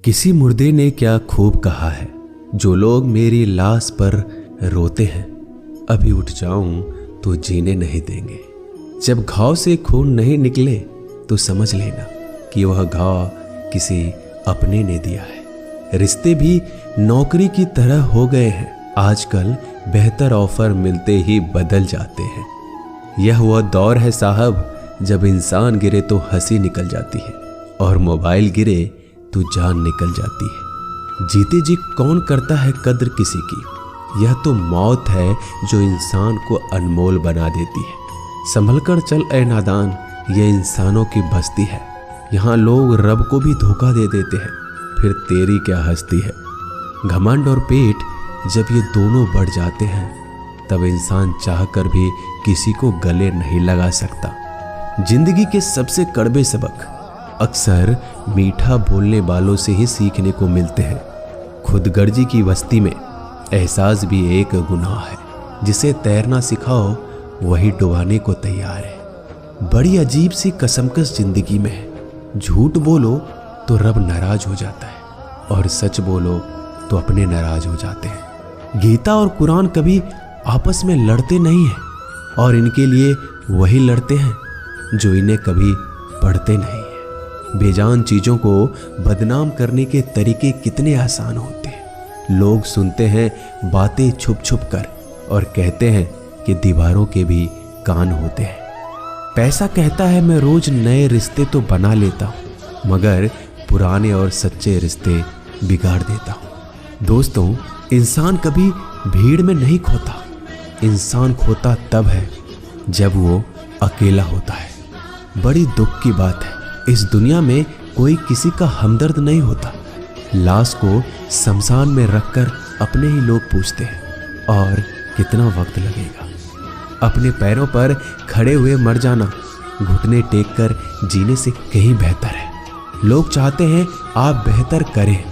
किसी मुर्दे ने क्या खूब कहा है, जो लोग मेरी लाश पर रोते हैं, अभी उठ जाऊं तो जीने नहीं देंगे। जब घाव से खून नहीं निकले तो समझ लेना कि वह घाव किसी अपने ने दिया है। रिश्ते भी नौकरी की तरह हो गए हैं, आजकल बेहतर ऑफर मिलते ही बदल जाते हैं। यह वह दौर है साहब, जब इंसान गिरे तो हंसी निकल जाती है और मोबाइल गिरे तो जान निकल जाती है। जीते जी कौन करता है कद्र किसी की, यह तो मौत है जो इंसान को अनमोल बना देती है। संभल कर चल ए नादान, यह इंसानों की बस्ती है। यहाँ लोग रब को भी धोखा दे देते हैं, फिर तेरी क्या हस्ती है। घमंड और पेट जब ये दोनों बढ़ जाते हैं, तब इंसान चाहकर भी किसी को गले नहीं लगा सकता। जिंदगी के सबसे कड़वे सबक अक्सर मीठा बोलने वालों से ही सीखने को मिलते हैं। खुदगर्जी की बस्ती में एहसास भी एक गुनाह है। जिसे तैरना सिखाओ वही डुबाने को तैयार है। बड़ी अजीब सी कसमकस जिंदगी में है। झूठ बोलो तो रब नाराज हो जाता है और सच बोलो तो अपने नाराज हो जाते हैं। गीता और कुरान कभी आपस में लड़ते नहीं हैं और इनके लिए वही लड़ते हैं जो इन्हें कभी पढ़ते नहीं हैं। बेजान चीजों को बदनाम करने के तरीके कितने आसान होते हैं। लोग सुनते हैं बातें छुप छुप कर और कहते हैं कि दीवारों के भी कान होते हैं। पैसा कहता है मैं रोज नए रिश्ते तो बना लेता हूं, मगर पुराने और सच्चे रिश्ते बिगाड़ देता हूं। दोस्तों, इंसान कभी भीड़ में नहीं खोता। इंसान खोता तब है जब वो अकेला होता है। बड़ी दुख की बात है, इस दुनिया में कोई किसी का हमदर्द नहीं होता। लाश को शमशान में रखकर अपने ही लोग पूछते हैं और कितना वक्त लगेगा। अपने पैरों पर खड़े हुए मर जाना घुटने टेक कर जीने से कहीं बेहतर है। लोग चाहते हैं आप बेहतर करें,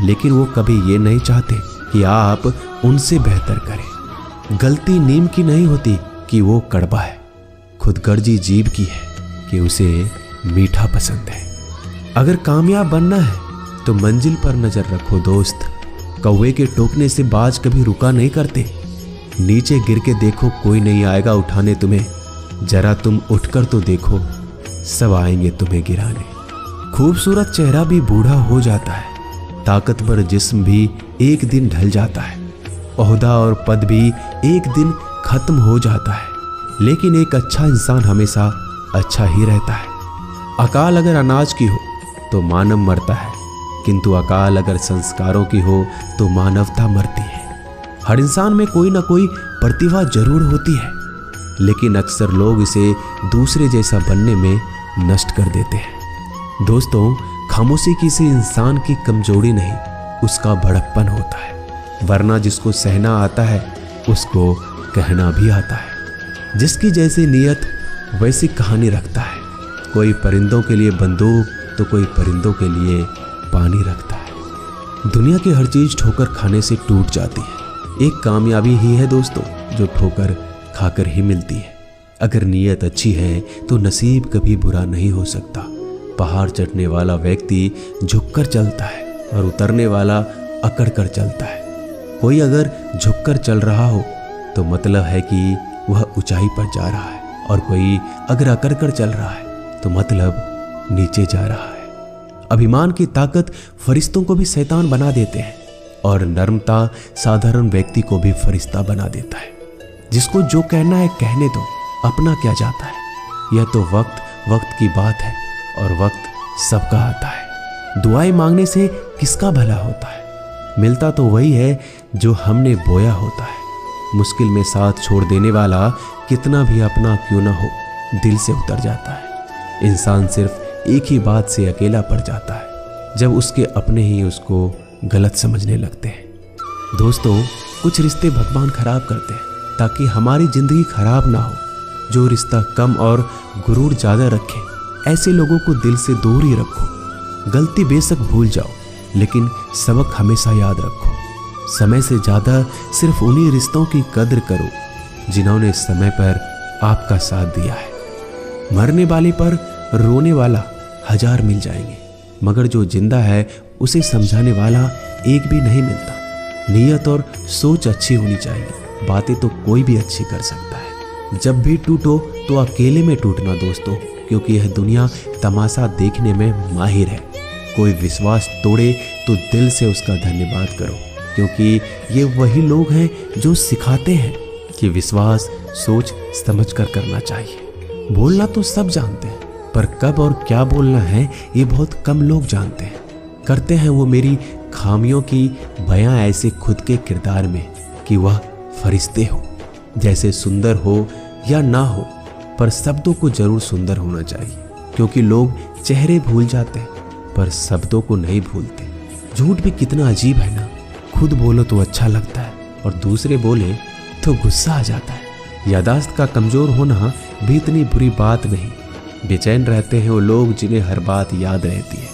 लेकिन वो कभी ये नहीं चाहते कि आप उनसे बेहतर करें। गलती नीम की नहीं होती कि वो कड़वा है, खुदगर्जी जीभ की है कि उसे मीठा पसंद है। अगर कामयाब बनना है तो मंजिल पर नजर रखो दोस्त। कौवे के टोकने से बाज कभी रुका नहीं करते। नीचे गिर के देखो, कोई नहीं आएगा उठाने तुम्हें। जरा तुम उठकर तो देखो, सब आएंगे तुम्हें गिराने। खूबसूरत चेहरा भी बूढ़ा हो जाता है, ताकतवर जिस्म भी एक दिन ढल जाता है, ओहदा और पद भी एक दिन खत्म हो जाता है, लेकिन एक अच्छा इंसान हमेशा अच्छा ही रहता है। अकाल अगर अनाज की हो तो मानव मरता है, किंतु अकाल अगर संस्कारों की हो तो मानवता मरती है। हर इंसान में कोई ना कोई प्रतिभा जरूर होती है, लेकिन अक्सर लोग इसे दूसरे जैसा बनने में नष्ट कर देते हैं। दोस्तों, खामोशी किसी इंसान की कमजोरी नहीं, उसका बड़प्पन होता है। वरना जिसको सहना आता है उसको कहना भी आता है। जिसकी जैसी नीयत वैसी कहानी रखता है। कोई परिंदों के लिए बंदूक तो कोई परिंदों के लिए पानी रखता है। दुनिया की हर चीज ठोकर खाने से टूट जाती है। एक कामयाबी ही है दोस्तों जो ठोकर खाकर ही मिलती है। अगर नीयत अच्छी है तो नसीब कभी बुरा नहीं हो सकता। पहाड़ चढ़ने वाला व्यक्ति झुककर चलता है और उतरने वाला अकड़ कर चलता है। कोई अगर झुककर चल रहा हो तो मतलब है कि वह ऊंचाई पर जा रहा है, और कोई अगर अकड़ कर चल रहा है तो मतलब नीचे जा रहा है। अभिमान की ताकत फरिश्तों को भी शैतान बना देते हैं, और नर्मता साधारण व्यक्ति को भी फरिश्ता बना देता है। जिसको जो कहना है कहने दो, अपना क्या जाता है। यह तो वक्त की बात है, और वक्त सबका आता है। दुआएं मांगने से किसका भला होता है। मिलता तो वही है जो हमने बोया होता है। मुश्किल में साथ छोड़ देने वाला कितना भी अपना क्यों ना हो, दिल से उतर जाता है। इंसान सिर्फ एक ही बात से अकेला पड़ जाता है, जब उसके अपने ही उसको गलत समझने लगते हैं। दोस्तों, कुछ रिश्ते भगवान खराब करते हैं ताकि हमारी जिंदगी खराब ना हो। जो रिश्ता कम और गुरूर ज्यादा रखे, ऐसे लोगों को दिल से दूर ही रखो। गलती बेशक भूल जाओ, लेकिन सबक हमेशा याद रखो। समय से ज्यादा सिर्फ उन्हीं रिश्तों की कद्र करो जिन्होंने समय पर आपका साथ दिया है। मरने वाले पर रोने वाला 1000 मिल जाएंगे, मगर जो जिंदा है उसे समझाने वाला एक भी नहीं मिलता। नीयत और सोच अच्छी होनी चाहिए, बातें तो कोई भी अच्छी कर सकता है। जब भी टूटो तो अकेले में टूटना दोस्तों, क्योंकि यह दुनिया तमाशा देखने में माहिर है। कोई विश्वास तोड़े तो दिल से उसका धन्यवाद करो, क्योंकि ये वही लोग हैं जो सिखाते हैं कि विश्वास सोच समझ कर करना चाहिए। बोलना तो सब जानते हैं, पर कब और क्या बोलना है ये बहुत कम लोग जानते हैं। करते हैं वो मेरी खामियों की बयां ऐसे खुद के किरदार में कि वह फरिश्ते हो, जैसे सुंदर हो या ना हो, पर शब्दों को जरूर सुंदर होना चाहिए, क्योंकि लोग चेहरे भूल जाते हैं पर शब्दों को नहीं भूलते। झूठ भी कितना अजीब है ना, खुद बोलो तो अच्छा लगता है और दूसरे बोले तो गुस्सा आ जाता है। यादाश्त का कमजोर होना भी इतनी बुरी बात नहीं। बेचैन रहते हैं वो लोग जिन्हें हर बात याद रहती है।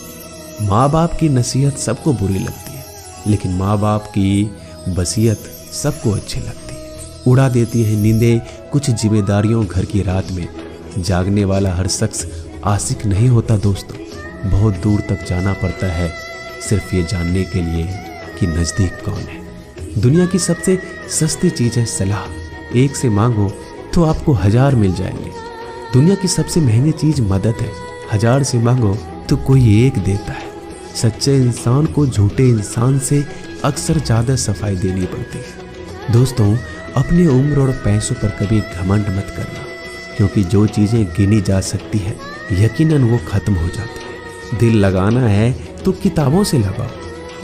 माँ बाप की नसीहत सबको बुरी लगती है, लेकिन माँ बाप की वसीयत सबको अच्छी लगती है। उड़ा देती है नींदें कुछ जिम्मेदारियों घर की रात में। जागने वाला हर शख्स आशिक नहीं होता दोस्तों, बहुत दूर तक जाना पड़ता है सिर्फ ये जानने के लिए कि नजदीक कौन है। दुनिया की सबसे सस्ती चीज है सलाह। एक से मांगो तो आपको 1000 मिल जाएंगे। दुनिया की सबसे महंगी चीज मदद है। 1000 से मांगो तो कोई एक देता है। सच्चे इंसान को झूठे इंसान से अक्सर ज्यादा सफाई देनी पड़ती है। दोस्तों, अपनी उम्र और पैसों पर कभी घमंड मत करना, क्योंकि जो चीजें गिनी जा सकती है यकीनन वो खत्म हो जाती है। दिल लगाना है तो किताबों से लगाओ,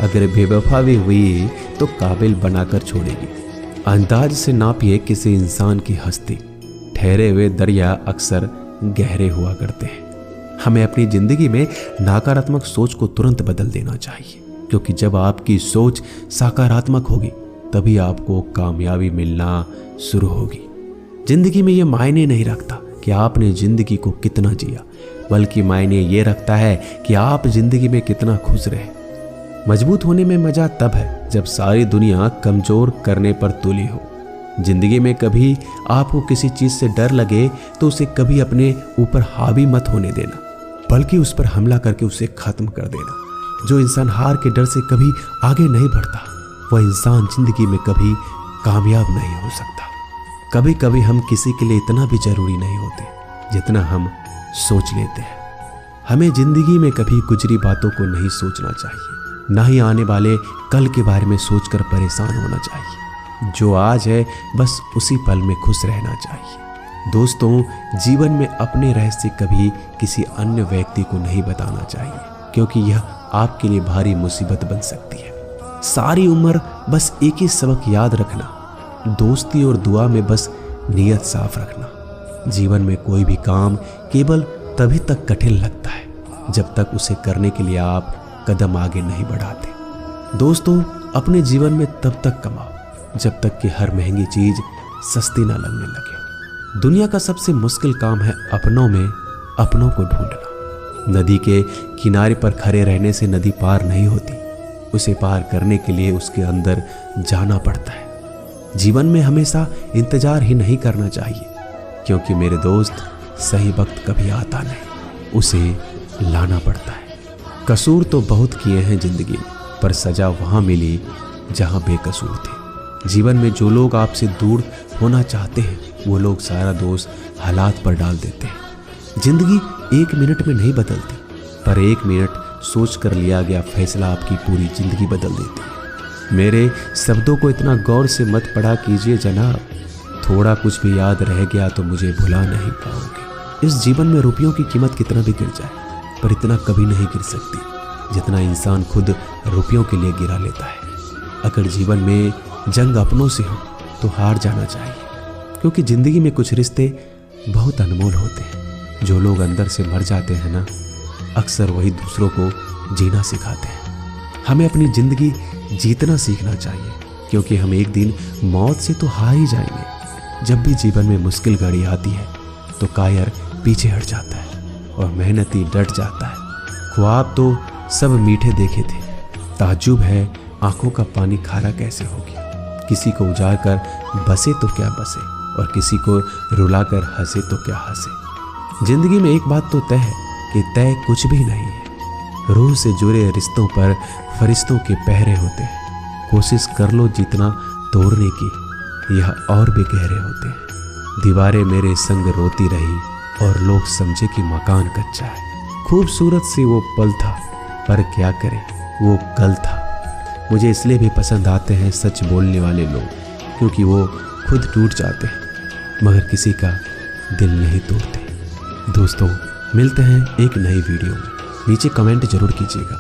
अगर बेवफा भी हुई तो काबिल बनाकर छोड़ेगी। अंदाज से नापिए किसी इंसान की हस्ती। ठहरे हुए दरिया अक्सर गहरे हुआ करते हैं। हमें अपनी जिंदगी में नकारात्मक सोच को तुरंत बदल देना चाहिए, क्योंकि जब आपकी सोच सकारात्मक होगी तभी आपको कामयाबी मिलना शुरू होगी। जिंदगी में ये मायने नहीं रखता कि आपने जिंदगी को कितना जिया, बल्कि मायने ये रखता है कि आप जिंदगी में कितना खुश रहे। मजबूत होने में मजा तब है जब सारी दुनिया कमजोर करने पर तुली हो। जिंदगी में कभी आपको किसी चीज से डर लगे तो उसे कभी अपने ऊपर हावी मत होने देना, बल्कि उस पर हमला करके उसे खत्म कर देना। जो इंसान हार के डर से कभी आगे नहीं बढ़ता, वह इंसान जिंदगी में कभी कामयाब नहीं हो सकता। कभी कभी हम किसी के लिए इतना भी जरूरी नहीं होते जितना हम सोच लेते हैं। हमें जिंदगी में कभी गुजरी बातों को नहीं सोचना चाहिए, ना ही आने वाले कल के बारे में सोचकर परेशान होना चाहिए। जो आज है बस उसी पल में खुश रहना चाहिए। दोस्तों, जीवन में अपने रहस्य कभी किसी अन्य व्यक्ति को नहीं बताना चाहिए, क्योंकि यह आपके लिए भारी मुसीबत बन सकती है। सारी उम्र बस एक ही सबक याद रखना, दोस्ती और दुआ में बस नीयत साफ रखना। जीवन में कोई भी काम केवल तभी तक कठिन लगता है जब तक उसे करने के लिए आप कदम आगे नहीं बढ़ाते। दोस्तों, अपने जीवन में तब तक कमाओ जब तक कि हर महंगी चीज सस्ती ना लगने लगे। दुनिया का सबसे मुश्किल काम है अपनों में अपनों को ढूंढना। नदी के किनारे पर खड़े रहने से नदी पार नहीं होती, उसे पार करने के लिए उसके अंदर जाना पड़ता है। जीवन में हमेशा इंतजार ही नहीं करना चाहिए, क्योंकि मेरे दोस्त सही वक्त कभी आता नहीं, उसे लाना पड़ता है। कसूर तो बहुत किए हैं जिंदगी में, पर सजा वहां मिली जहां बेकसूर थे। जीवन में जो लोग आपसे दूर होना चाहते हैं वो लोग सारा दोष हालात पर डाल देते हैं। जिंदगी 1 मिनट में नहीं बदलती, पर 1 मिनट सोच कर लिया गया फैसला आपकी पूरी जिंदगी बदल देती है। मेरे शब्दों को इतना गौर से मत पढ़ा कीजिए जनाब, थोड़ा कुछ भी याद रह गया तो मुझे भुला नहीं पाओगे। इस जीवन में रुपयों की कीमत कितना भी गिर जाए, पर इतना कभी नहीं गिर सकती जितना इंसान खुद रुपयों के लिए गिरा लेता है। अगर जीवन में जंग अपनों से हो तो हार जाना चाहिए, क्योंकि जिंदगी में कुछ रिश्ते बहुत अनमोल होते हैं। जो लोग अंदर से मर जाते हैं ना, अक्सर वही दूसरों को जीना सिखाते हैं। हमें अपनी जिंदगी जीतना सीखना चाहिए, क्योंकि हम एक दिन मौत से तो हार ही जाएंगे। जब भी जीवन में मुश्किल घड़ी आती है तो कायर पीछे हट जाता है और मेहनती डट जाता है। ख्वाब तो सब मीठे देखे थे, ताज्जुब है आंखों का पानी खारा कैसे हो गया। किसी को उजाड़ कर बसे तो क्या बसे, और किसी को रुला कर हंसे तो क्या हंसे। जिंदगी में एक बात तो तय है कि तय कुछ भी नहीं है। रूह से जुड़े रिश्तों पर फरिश्तों के पहरे होते हैं। कोशिश कर लो जितना तोड़ने की, यह और भी गहरे होते हैं। दीवारें मेरे संग रोती रही और लोग समझे कि मकान कच्चा है। खूबसूरत सी वो पल था, पर क्या करें वो कल था। मुझे इसलिए भी पसंद आते हैं सच बोलने वाले लोग, क्योंकि वो खुद टूट जाते हैं मगर किसी का दिल नहीं तोड़ते। दोस्तों, मिलते हैं एक नई वीडियो में। नीचे कमेंट जरूर कीजिएगा।